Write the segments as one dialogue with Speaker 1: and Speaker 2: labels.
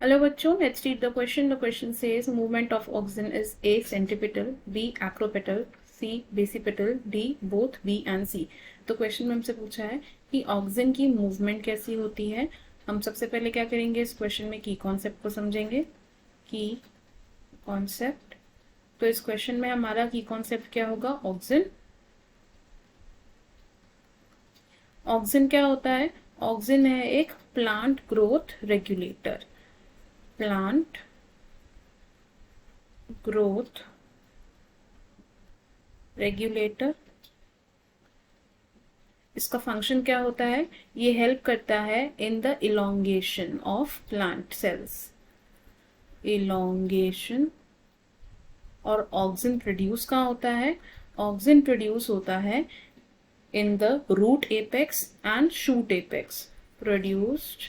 Speaker 1: Hello बच्चों, let's read the question. The question says movement of oxygen is A centripetal, B acropetal, C basipetal, D both B and C. तो question में हमसे पूछा है कि oxygen की movement कैसी होती है। हम सबसे पहले क्या करेंगे, इस क्वेश्चन में की कॉन्सेप्ट को समझेंगे। की कॉन्सेप्ट, तो इस क्वेश्चन में हमारा की कॉन्सेप्ट क्या होगा, ऑक्सीजन। ऑक्सीजन क्या होता है, ऑक्सीजन है एक plant growth regulator. Plant growth regulator, इसका फंक्शन क्या होता है, ये हेल्प करता है in the elongation of plant cells. Elongation. और ऑक्सीजन प्रोड्यूस कहाँ होता है, ऑक्सीजन प्रोड्यूस होता है in the root apex and shoot apex. Produced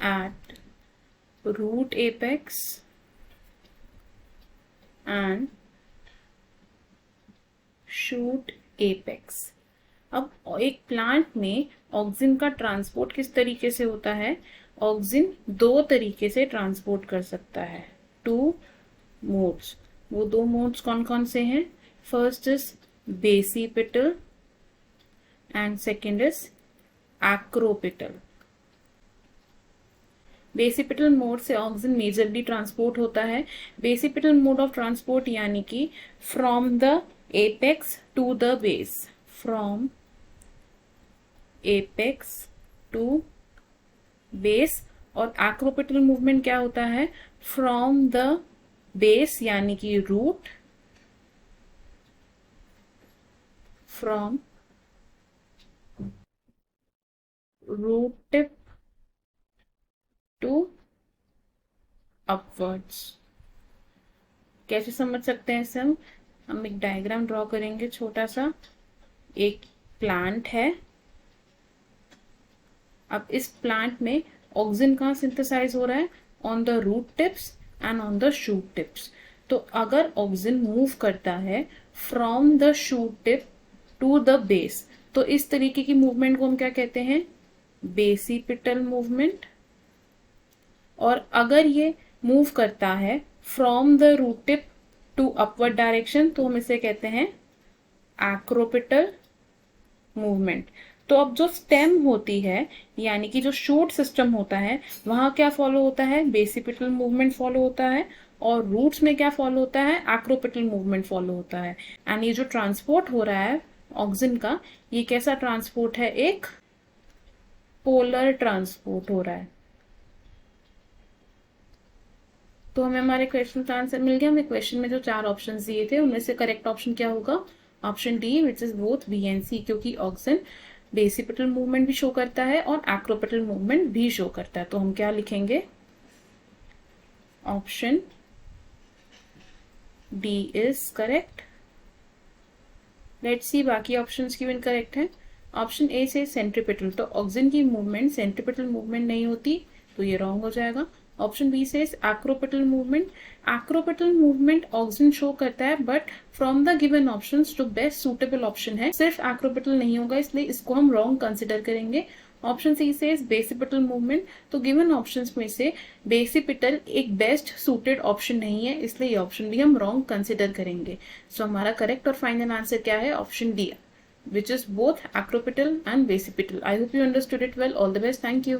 Speaker 1: at root apex and shoot apex. अब एक प्लांट में ऑक्सीजन का ट्रांसपोर्ट किस तरीके से होता है, ऑक्सीजन दो तरीके से ट्रांसपोर्ट कर सकता है, टू मोड्स। वो दो मोड्स कौन कौन से हैं, first is basipetal and second is acropetal. Basipetal mode से ऑक्सीजन मेजरली ट्रांसपोर्ट होता है। बेसिपिटल मोड ऑफ ट्रांसपोर्ट यानी कि from the apex to the base, from apex to base. और एक्रोपिटल मूवमेंट क्या होता है, फ्रॉम द बेस यानी कि root, from root tip to upwards. कैसे समझ सकते हैं इसे हम एक डायग्राम ड्रॉ करेंगे छोटा सा। एक प्लांट है, अब इस प्लांट में ऑक्सीजन कहाँ सिंथेसाइज हो रहा है, on the root tips and on the shoot tips. तो अगर ऑक्सीजन मूव करता है from the shoot tip to the base, तो इस तरीके की मूवमेंट को हम क्या कहते हैं, बेसिपिटल मूवमेंट। और अगर ये मूव करता है from the root tip to upward direction, तो हम इसे कहते हैं एक्रोपिटल मूवमेंट। तो अब जो स्टेम होती है यानी कि जो शूट सिस्टम होता है, वहां क्या फॉलो होता है, बेसिपिटल मूवमेंट फॉलो होता है। और रूट्स में क्या फॉलो होता है, एक्रोपिटल मूवमेंट फॉलो होता है। एंड ये जो ट्रांसपोर्ट हो रहा है ऑक्सीजन का, ये कैसा ट्रांसपोर्ट है, एक पोलर ट्रांसपोर्ट हो रहा है। तो हमें हमारे क्वेश्चन का आंसर मिल गया। हमें क्वेश्चन में जो चार ऑप्शन दिए थे उनमें से करेक्ट ऑप्शन क्या होगा, option D which is both B and C, क्योंकि ऑक्सीजन बेसिपिटल मूवमेंट भी शो करता है और एक्रोपिटल मूवमेंट भी शो करता है। तो हम क्या लिखेंगे, option D is correct. Let's see बाकी ऑप्शंस क्यों इनकरेक्ट हैं। ऑप्शन ए से सेंट्रीपिटल, तो ऑक्सीजन की मूवमेंट सेंट्रीपिटल मूवमेंट नहीं होती, तो ये रॉन्ग हो जाएगा। ऑप्शन बी से acropetal movement, acropetal movement oxygen show करता है, but from the given options जो बेस्ट सुटेबल ऑप्शन है सिर्फ एक्रोपिटल नहीं होगा, इसलिए इसको हम रॉन्ग कंसिडर करेंगे। ऑप्शन सी से बेसिपिटल मूवमेंट, तो गिवन ऑप्शंस में से बेसिपिटल एक बेस्ट सूटेड ऑप्शन नहीं है, इसलिए ये ऑप्शन भी हम रॉन्ग कंसिडर करेंगे। सो हमारा करेक्ट और फाइनल आंसर क्या है, option D, which is both acropital and basipital. I hope you understood it well. All the best. Thank you.